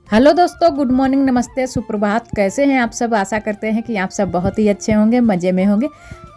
Hello दोस्तों, good morning, नमस्ते, सुप्रभात। कैसे हैं आप सब? आशा करते हैं कि आप सब बहुत ही अच्छे होंगे, मज़े में होंगे।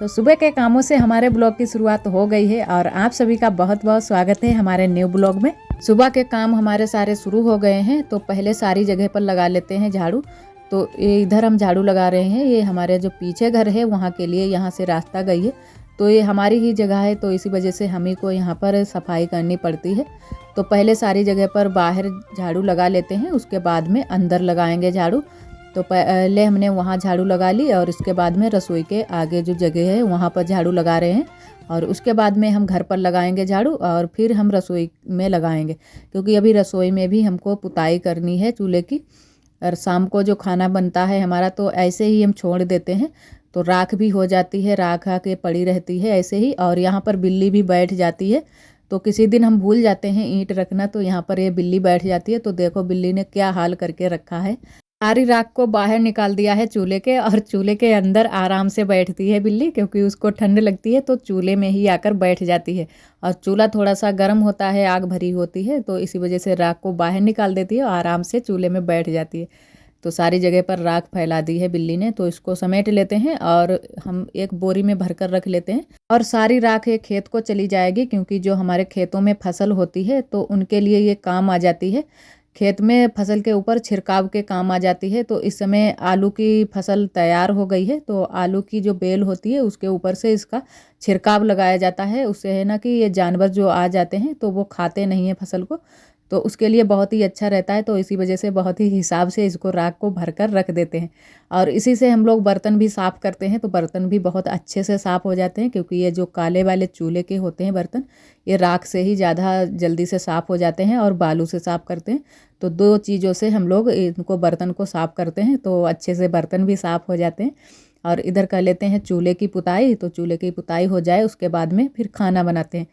तो सुबह के कामों से हमारे ब्लॉग की शुरुआत हो गई है और आप सभी का बहुत बहुत स्वागत है हमारे न्यू ब्लॉग में। सुबह के काम हमारे सारे शुरू हो गए हैं, तो पहले सारी जगह पर लगा लेते हैं झाड़ू। तो ये इधर हम झाड़ू लगा रहे हैं, ये हमारे जो पीछे घर है वहाँ के लिए, यहाँ से रास्ता गई है, तो ये हमारी ही जगह है, तो इसी वजह से हम ही को यहाँ पर सफाई करनी पड़ती है। तो पहले सारी जगह पर बाहर झाड़ू लगा लेते हैं, उसके बाद में अंदर लगाएंगे झाड़ू। तो पहले हमने वहाँ झाड़ू लगा ली और इसके बाद में रसोई के आगे जो जगह है वहाँ पर झाड़ू लगा रहे हैं, और उसके बाद में हम घर पर लगाएंगे झाड़ू और फिर हम रसोई में लगाएंगे, क्योंकि अभी रसोई में भी हमको पुताई करनी है चूल्हे की। और शाम को जो खाना बनता है हमारा, तो ऐसे ही हम छोड़ देते हैं, तो राख भी हो जाती है, राख आके पड़ी रहती है ऐसे ही। और यहाँ पर बिल्ली भी बैठ जाती है, तो किसी दिन हम भूल जाते हैं ईंट रखना, तो यहाँ पर ये बिल्ली बैठ जाती है। तो देखो बिल्ली ने क्या हाल करके रखा है। सारी राख को बाहर निकाल दिया है चूल्हे के, और चूल्हे के अंदर आराम से बैठती है बिल्ली, क्योंकि उसको ठंड लगती है तो चूल्हे में ही आकर बैठ जाती है। और चूल्हा थोड़ा सा गर्म होता है, आग भरी होती है, तो इसी वजह से राख को बाहर निकाल देती है और आराम से चूल्हे में बैठ जाती है। तो सारी जगह पर राख फैला दी है बिल्ली ने, तो इसको समेट लेते हैं और हम एक बोरी में भर कर रख लेते हैं। और सारी राख ये खेत को चली जाएगी, क्योंकि जो हमारे खेतों में फसल होती है तो उनके लिए ये काम आ जाती है। खेत में फसल के ऊपर छिड़काव के काम आ जाती है। तो इस समय आलू की फसल तैयार हो गई है, तो आलू की जो बेल होती है उसके ऊपर से इसका छिड़काव लगाया जाता है। उससे है ना कि ये जानवर जो आ जाते हैं तो वो खाते नहीं हैं फसल को, तो उसके लिए बहुत ही अच्छा रहता है। तो इसी वजह से बहुत ही हिसाब से इसको राख को भर कर रख देते हैं। और इसी से हम लोग बर्तन भी साफ़ करते हैं, तो बर्तन भी बहुत अच्छे से साफ़ हो जाते हैं, क्योंकि ये जो काले वाले चूल्हे के होते हैं बर्तन, ये राख से ही ज़्यादा जल्दी से साफ़ हो जाते हैं और बालू से साफ़ करते हैं। तो दो चीज़ों से हम लोग इनको बर्तन को साफ़ करते हैं, तो अच्छे से बर्तन भी साफ़ हो जाते हैं। और इधर कर लेते हैं चूल्हे की पुताई। तो चूल्हे की पुताई हो जाए उसके बाद में फिर खाना बनाते हैं।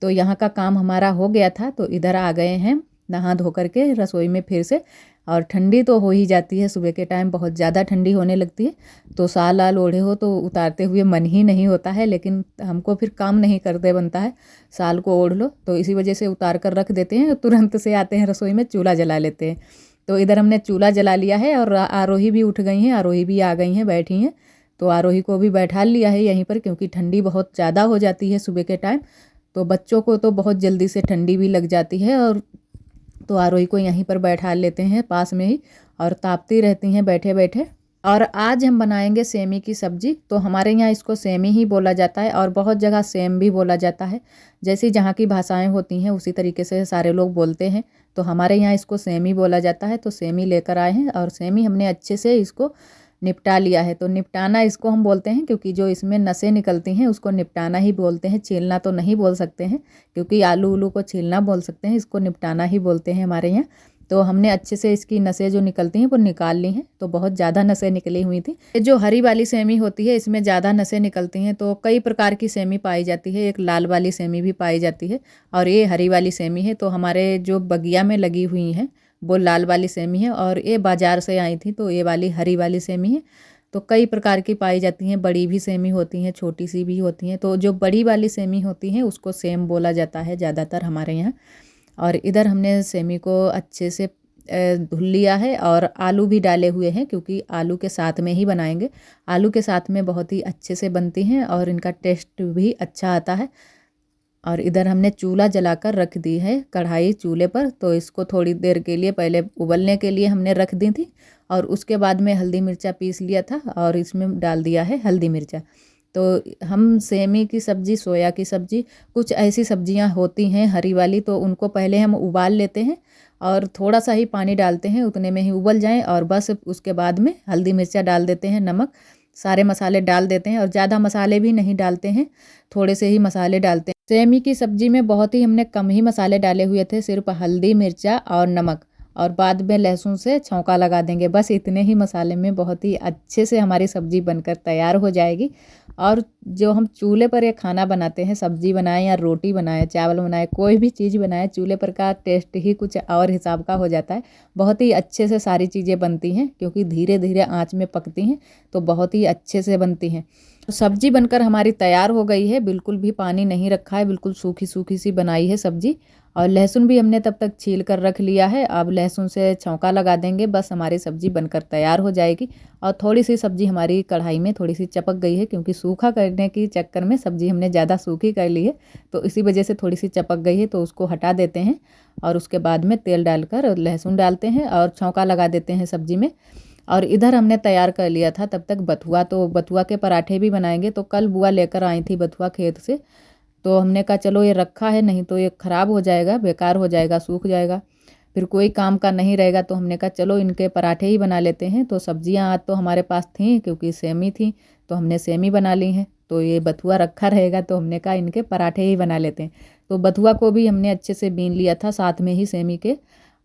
तो यहाँ का काम हमारा हो गया था, तो इधर आ गए हैं नहा धो करके रसोई में फिर से। और ठंडी तो हो ही जाती है, सुबह के टाइम बहुत ज़्यादा ठंडी होने लगती है, तो साल आल ओढ़े हो तो उतारते हुए मन ही नहीं होता है, लेकिन हमको फिर काम नहीं करते बनता है, साल को ओढ़ लो, तो इसी वजह से उतार कर रख देते हैं। तुरंत से आते हैं रसोई में, चूल्हा जला लेते हैं। तो इधर हमने चूल्हा जला लिया है और आरोही भी उठ गई हैं, आरोही भी आ गई हैं, बैठी हैं। तो आरोही को भी बैठा लिया है यहीं पर, क्योंकि ठंडी बहुत ज़्यादा हो जाती है सुबह के टाइम, तो बच्चों को तो बहुत जल्दी से ठंडी भी लग जाती है। और तो आरोही को यहीं पर बैठा लेते हैं पास में ही, और तापती रहती हैं बैठे बैठे। और आज हम बनाएंगे सेमी की सब्जी। तो हमारे यहाँ इसको सेमी ही बोला जाता है, और बहुत जगह सेम भी बोला जाता है। जैसी जहाँ की भाषाएं होती हैं उसी तरीके से सारे लोग बोलते हैं। तो हमारे यहाँ इसको सेमी बोला जाता है, तो सेमी लेकर आए हैं, और सेमी हमने अच्छे से इसको निपटा लिया है। तो निपटाना इसको हम बोलते हैं, क्योंकि जो इसमें नसें निकलती हैं उसको निपटाना ही बोलते हैं, छीलना तो नहीं बोल सकते हैं, क्योंकि आलू उलू को छीलना बोल सकते हैं, इसको निपटाना ही बोलते हैं हमारे यहाँ। तो हमने अच्छे से इसकी नसें जो निकलती हैं वो निकाल ली हैं, तो बहुत ज़्यादा नसें निकली हुई थी। ये जो हरी वाली सेमी होती है इसमें ज़्यादा नसें निकलती हैं, तो कई प्रकार की सेमी पाई जाती है, एक लाल वाली सेमी भी पाई जाती है, और ये हरी वाली सेमी है। तो हमारे जो बगिया में लगी हुई हैं वो लाल वाली सेमी है, और ये बाज़ार से आई थी, तो ये वाली हरी वाली सेमी है। तो कई प्रकार की पाई जाती हैं, बड़ी भी सेमी होती हैं, छोटी सी भी होती हैं। तो जो बड़ी वाली सेमी होती हैं उसको सेम बोला जाता है ज़्यादातर हमारे यहाँ। और इधर हमने सेमी को अच्छे से धुल लिया है, और आलू भी डाले हुए हैं, क्योंकि आलू के साथ में ही बनाएंगे। आलू के साथ में बहुत ही अच्छे से बनती हैं और इनका टेस्ट भी अच्छा आता है। और इधर हमने चूल्हा जलाकर रख दी है कढ़ाई चूल्हे पर, तो इसको थोड़ी देर के लिए पहले उबलने के लिए हमने रख दी थी, और उसके बाद में हल्दी मिर्चा पीस लिया था और इसमें डाल दिया है हल्दी मिर्चा। तो हम सेमी की सब्ज़ी, सोया की सब्ज़ी, कुछ ऐसी सब्जियां होती हैं हरी वाली, तो उनको पहले हम उबाल लेते हैं और थोड़ा सा ही पानी डालते हैं, उतने में ही उबल जाएं, और बस उसके बाद में हल्दी मिर्चा डाल देते हैं, नमक, सारे मसाले डाल देते हैं, और ज़्यादा मसाले भी नहीं डालते हैं, थोड़े से ही मसाले डालते हैं। सेमी की सब्ज़ी में बहुत ही हमने कम ही मसाले डाले हुए थे, सिर्फ हल्दी मिर्चा और नमक, और बाद में लहसुन से छौंका लगा देंगे। बस इतने ही मसाले में बहुत ही अच्छे से हमारी सब्ज़ी बनकर तैयार हो जाएगी। और जो हम चूल्हे पर ये खाना बनाते हैं, सब्ज़ी बनाएं या रोटी बनाएं, चावल बनाएं, कोई भी चीज़ बनाएं, चूल्हे पर का टेस्ट ही कुछ और हिसाब का हो जाता है। बहुत ही अच्छे से सारी चीज़ें बनती हैं, क्योंकि धीरे धीरे आँच में पकती हैं, तो बहुत ही अच्छे से बनती हैं। सब्जी बनकर हमारी तैयार हो गई है, बिल्कुल भी पानी नहीं रखा है, बिल्कुल सूखी सूखी सी बनाई है सब्जी। और लहसुन भी हमने तब तक छील कर रख लिया है। अब लहसुन से छौंका लगा देंगे, बस हमारी सब्ज़ी बनकर तैयार हो जाएगी। और थोड़ी सी सब्ज़ी हमारी कढ़ाई में थोड़ी सी चपक गई है, क्योंकि सूखा करने के चक्कर में सब्ज़ी हमने ज़्यादा सूखी कर ली है, तो इसी वजह से थोड़ी सी चपक गई है। तो उसको हटा देते हैं और उसके बाद में तेल डालकर लहसुन डालते हैं और छौंका लगा देते हैं सब्ज़ी में। और इधर हमने तैयार कर लिया था तब तक बथुआ, तो बथुआ के पराठे भी बनाएंगे। तो कल बुआ लेकर आई थी बथुआ खेत से, तो हमने कहा चलो ये रखा है, नहीं तो ये ख़राब हो जाएगा, बेकार हो जाएगा, सूख जाएगा, फिर कोई काम का नहीं रहेगा। तो हमने कहा चलो इनके पराठे ही बना लेते हैं। तो सब्जियां आज तो हमारे पास थी, क्योंकि सेमी थी, तो हमने सेमी बना ली हैं। तो ये बथुआ रखा रहेगा, तो हमने कहा इनके पराठे ही बना लेते हैं। तो बथुआ को भी हमने अच्छे से बीन लिया था साथ में ही सेमी के,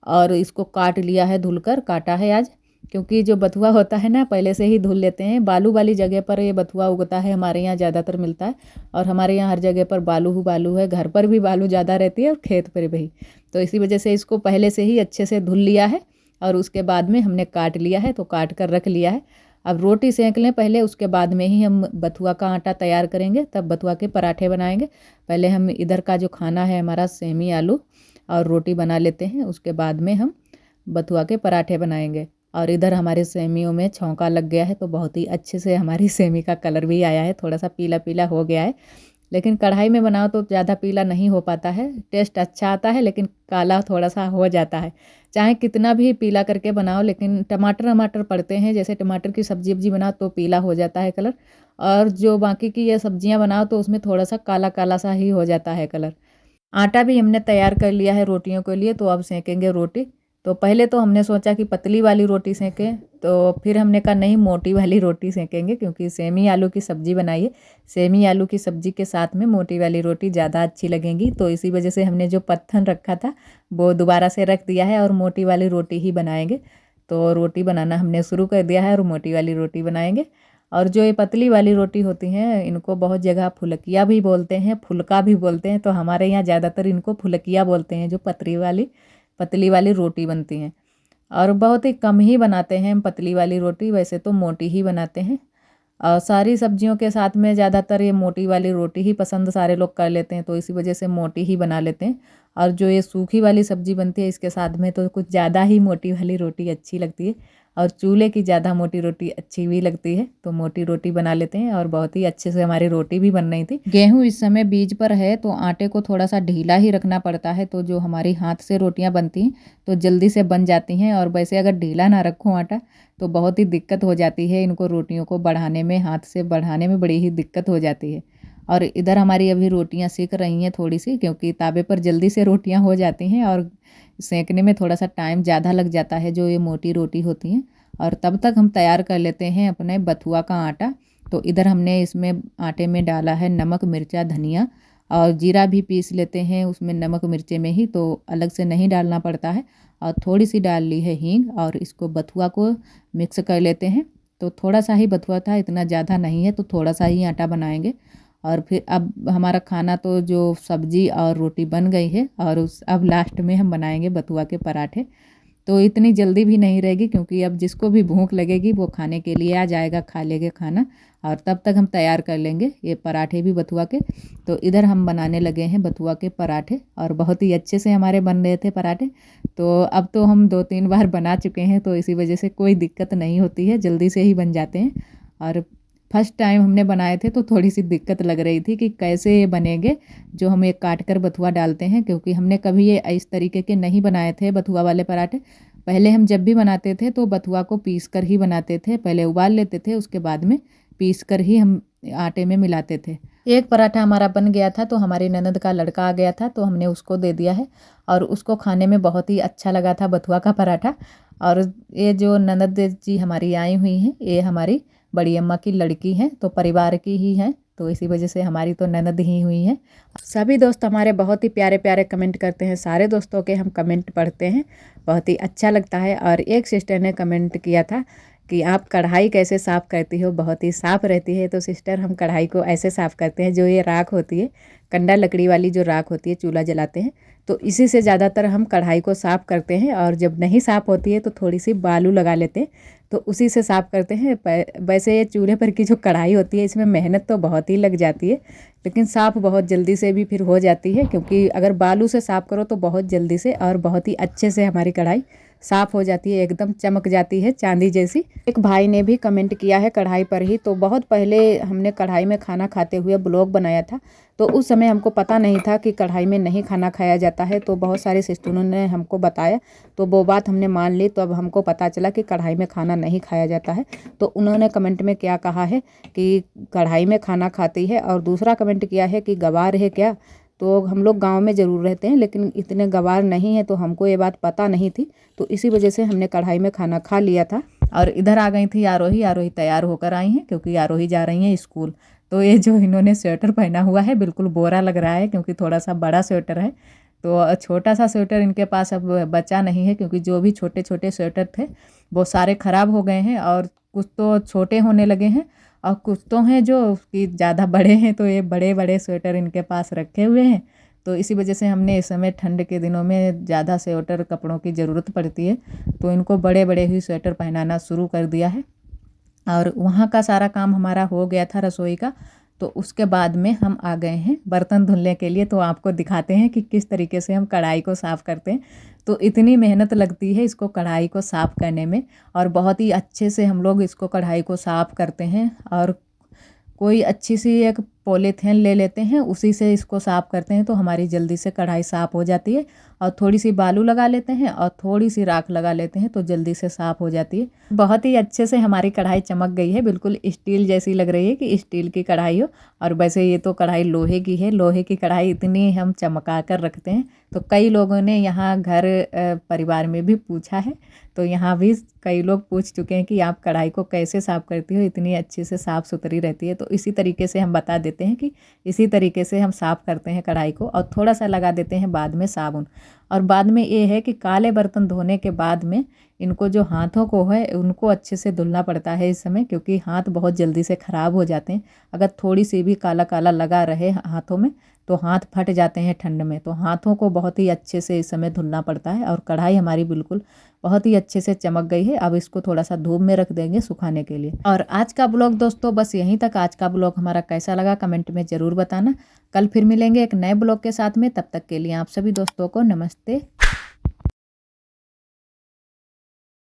और इसको काट लिया है, धुलकर काटा है आज। क्योंकि जो बथुआ होता है ना, पहले से ही धुल लेते हैं। बालू वाली जगह पर ये बथुआ उगता है, हमारे यहाँ ज़्यादातर मिलता है। और हमारे यहाँ हर जगह पर बालू ही बालू है, घर पर भी बालू ज़्यादा रहती है और खेत पर भी। तो इसी वजह से इसको पहले से ही अच्छे से धुल लिया है और उसके बाद में हमने काट लिया है, तो काट कर रख लिया है। अब रोटी सेंक लें पहले, उसके बाद में ही हम बथुआ का आटा तैयार करेंगे, तब बथुआ के पराठे बनाएंगे। पहले हम इधर का जो खाना है हमारा, सेमी आलू और रोटी बना लेते हैं, उसके बाद में हम बथुआ के पराठे बनाएंगे। और इधर हमारे सेमियों में छौंका लग गया है, तो बहुत ही अच्छे से हमारी सेमी का कलर भी आया है, थोड़ा सा पीला पीला हो गया है। लेकिन कढ़ाई में बनाओ तो ज़्यादा पीला नहीं हो पाता है, टेस्ट अच्छा आता है, लेकिन काला थोड़ा सा हो जाता है। चाहे कितना भी पीला करके बनाओ, लेकिन टमाटर वमाटर पड़ते हैं, जैसे टमाटर की सब्जी वब्जी बनाओ तो पीला हो जाता है कलर। और जो बाकी की ये सब्जियां बनाओ तो उसमें थोड़ा सा काला काला सा ही हो जाता है कलर। आटा भी हमने तैयार कर लिया है रोटियों के लिए, तो अब सेकेंगे रोटी। तो पहले तो हमने सोचा कि पतली वाली रोटी सेकें, तो फिर हमने कहा नहीं, मोटी वाली रोटी सेकेंगे, क्योंकि सेमी आलू की सब्ज़ी बनाई है। सेमी आलू की सब्ज़ी के साथ में मोटी वाली रोटी ज़्यादा अच्छी लगेगी। तो इसी वजह से हमने जो पत्थन रखा था वो दोबारा से रख दिया है और मोटी वाली रोटी ही बनाएंगे। तो रोटी बनाना हमने शुरू कर दिया है और मोटी वाली रोटी बनाएंगे। और जो ये पतली वाली रोटी होती हैं, इनको बहुत जगह फुलकिया भी बोलते हैं, फुलका भी बोलते हैं। तो हमारे यहाँ ज़्यादातर इनको फुलकिया बोलते हैं, जो पतली वाली रोटी बनती हैं। और बहुत ही कम ही बनाते हैं हम पतली वाली रोटी, वैसे तो मोटी ही बनाते हैं। और सारी सब्जियों के साथ में ज़्यादातर ये मोटी वाली रोटी ही पसंद सारे लोग कर लेते हैं, तो इसी वजह से मोटी ही बना लेते हैं। और जो ये सूखी वाली सब्ज़ी बनती है इसके साथ में, तो कुछ ज़्यादा ही मोटी वाली रोटी अच्छी लगती है, और चूल्हे की ज़्यादा मोटी रोटी अच्छी भी लगती है। तो मोटी रोटी बना लेते हैं, और बहुत ही अच्छे से हमारी रोटी भी बन रही थी। गेहूँ इस समय बीज पर है, तो आटे को थोड़ा सा ढीला ही रखना पड़ता है, तो जो हमारी हाथ से रोटियाँ बनती हैं तो जल्दी से बन जाती हैं। और वैसे अगर ढीला ना रखूँ आटा तो बहुत ही दिक्कत हो जाती है, इनको रोटियों को बढ़ाने में, हाथ से बढ़ाने में बड़ी ही दिक्कत हो जाती है। और इधर हमारी अभी रोटियां सेक रही हैं थोड़ी सी, क्योंकि तावे पर जल्दी से रोटियां हो जाती हैं और सेकने में थोड़ा सा टाइम ज़्यादा लग जाता है जो ये मोटी रोटी होती हैं। और तब तक हम तैयार कर लेते हैं अपने बथुआ का आटा। तो इधर हमने इसमें आटे में डाला है नमक, मिर्चा, धनिया, और जीरा भी पीस लेते हैं उसमें नमक मिर्चे में ही, तो अलग से नहीं डालना पड़ता है। और थोड़ी सी डाल ली है हींग, और इसको बथुआ को मिक्स कर लेते हैं। तो थोड़ा सा ही बथुआ था, इतना ज़्यादा नहीं है, तो थोड़ा सा ही आटा बनाएंगे। और फिर अब हमारा खाना तो जो सब्जी और रोटी बन गई है, और अब लास्ट में हम बनाएंगे बथुआ के पराठे। तो इतनी जल्दी भी नहीं रहेगी, क्योंकि अब जिसको भी भूख लगेगी वो खाने के लिए आ जाएगा, खा लेंगे खाना, और तब तक हम तैयार कर लेंगे ये पराठे भी बथुआ के। तो इधर हम बनाने लगे हैं बथुआ के पराठे, और बहुत ही अच्छे से हमारे बन रहे थे पराठे। तो अब तो हम 2-3 बार बना चुके हैं, तो इसी वजह से कोई दिक्कत नहीं होती है, जल्दी से ही बन जाते हैं। और फर्स्ट टाइम हमने बनाए थे तो थोड़ी सी दिक्कत लग रही थी कि कैसे ये बनेंगे, जो हम एक काट कर बथुआ डालते हैं, क्योंकि हमने कभी ये इस तरीके के नहीं बनाए थे बथुआ वाले पराठे। पहले हम जब भी बनाते थे तो बथुआ को पीस कर ही बनाते थे, पहले उबाल लेते थे, उसके बाद में पीस कर ही हम आटे में मिलाते थे। एक पराठा हमारा बन गया था, तो हमारी ननद का लड़का आ गया था, तो हमने उसको दे दिया है, और उसको खाने में बहुत ही अच्छा लगा था बथुआ का पराठा। और ये जो ननद जी हमारी आई हुई हैं, ये हमारी बड़ी अम्मा की लड़की हैं, तो परिवार की ही हैं, तो इसी वजह से हमारी तो ननद ही हुई हैं। सभी दोस्त हमारे बहुत ही प्यारे प्यारे कमेंट करते हैं, सारे दोस्तों के हम कमेंट पढ़ते हैं, बहुत ही अच्छा लगता है। और एक सिस्टर ने कमेंट किया था कि आप कढ़ाई कैसे साफ़ करती हो, बहुत ही साफ़ रहती है। तो सिस्टर हम कढ़ाई को ऐसे साफ़ करते हैं, जो ये राख होती है, कंडा लकड़ी वाली जो राख होती है, चूल्हा जलाते हैं तो इसी से ज़्यादातर हम कढ़ाई को साफ़ करते हैं। और जब नहीं साफ़ होती है तो थोड़ी सी बालू लगा लेते हैं, तो उसी से साफ़ करते हैं। वैसे ये चूल्हे पर की जो कढ़ाई होती है, इसमें मेहनत तो बहुत ही लग जाती है, लेकिन साफ़ बहुत जल्दी से भी फिर हो जाती है, क्योंकि अगर बालू से साफ़ करो तो बहुत जल्दी से और बहुत ही अच्छे से हमारी कढ़ाई साफ़ हो जाती है, एकदम चमक जाती है चांदी जैसी। एक भाई ने भी कमेंट किया है कढ़ाई पर ही। तो बहुत पहले हमने कढ़ाई में खाना खाते हुए ब्लॉग बनाया था, तो उस समय हमको पता नहीं था कि कढ़ाई में नहीं खाना खाया जाता है। तो बहुत सारे सिस्टरों ने हमको बताया, तो वो बात हमने मान ली। तो अब हमको पता चला कि कढ़ाई में खाना नहीं खाया जाता है। तो उन्होंने कमेंट में क्या कहा है कि कढ़ाई में खाना खाती है, और दूसरा कमेंट किया है कि गवार है क्या। तो हम लोग गांव में ज़रूर रहते हैं, लेकिन इतने गवार नहीं है, तो हमको ये बात पता नहीं थी। तो इसी वजह से हमने कढ़ाई में खाना खा लिया था। और इधर आ गई थी आरोही। आरोही तैयार होकर आई हैं, क्योंकि आरोही जा रही हैं स्कूल। तो ये जो इन्होंने स्वेटर पहना हुआ है, बिल्कुल बोरा लग रहा है, क्योंकि थोड़ा सा बड़ा स्वेटर है। तो छोटा सा स्वेटर इनके पास अब बचा नहीं है, क्योंकि जो भी छोटे छोटे स्वेटर थे वो सारे ख़राब हो गए हैं, और कुछ तो छोटे होने लगे हैं, और कुछ तो हैं जो कि ज़्यादा बड़े हैं। तो ये बड़े बड़े स्वेटर इनके पास रखे हुए हैं। तो इसी वजह से हमने इस समय ठंड के दिनों में ज़्यादा स्वेटर कपड़ों की ज़रूरत पड़ती है, तो इनको बड़े बड़े ही स्वेटर पहनाना शुरू कर दिया है। और वहाँ का सारा काम हमारा हो गया था रसोई का। तो उसके बाद में हम आ गए हैं बर्तन धुलने के लिए। तो आपको दिखाते हैं कि किस तरीके से हम कढ़ाई को साफ़ करते हैं। तो इतनी मेहनत लगती है इसको कढ़ाई को साफ़ करने में, और बहुत ही अच्छे से हम लोग इसको कढ़ाई को साफ़ करते हैं। और कोई अच्छी सी एक पॉलीथीन ले लेते हैं, उसी से इसको साफ़ करते हैं, तो हमारी जल्दी से कढ़ाई साफ़ हो जाती है। और थोड़ी सी बालू लगा लेते हैं और थोड़ी सी राख लगा लेते हैं, तो जल्दी से साफ़ हो जाती है। बहुत ही अच्छे से हमारी कढ़ाई चमक गई है, बिल्कुल स्टील जैसी लग रही है कि स्टील की कढ़ाई हो। और वैसे ये तो कढ़ाई लोहे की है। लोहे की कढ़ाई इतनी हम चमका कर रखते हैं। तो कई लोगों ने यहाँ घर परिवार में भी पूछा है, तो यहाँ भी कई लोग पूछ चुके हैं कि आप कढ़ाई को कैसे साफ़ करती हो, इतनी अच्छे से साफ़ सुथरी रहती है। तो इसी तरीके से हम बता देते हैं कि इसी तरीके से हम साफ़ करते हैं कढ़ाई को, और थोड़ा सा लगा देते हैं बाद में साबुन। और बाद में ये है कि काले बर्तन धोने के बाद में इनको जो हाथों को है उनको अच्छे से धुलना पड़ता है इस समय, क्योंकि हाथ बहुत जल्दी से ख़राब हो जाते हैं। अगर थोड़ी सी भी काला काला लगा रहे हाथों में तो हाथ फट जाते हैं ठंड में। तो हाथों को बहुत ही अच्छे से इस समय धुलना पड़ता है। और कढ़ाई हमारी बिल्कुल बहुत ही अच्छे से चमक गई है। अब इसको थोड़ा सा धूप में रख देंगे सुखाने के लिए। और आज का ब्लॉग दोस्तों बस यहीं तक। आज का ब्लॉग हमारा कैसा लगा कमेंट में ज़रूर बताना। कल फिर मिलेंगे एक नए ब्लॉग के साथ में। तब तक के लिए आप सभी दोस्तों को नमस्ते।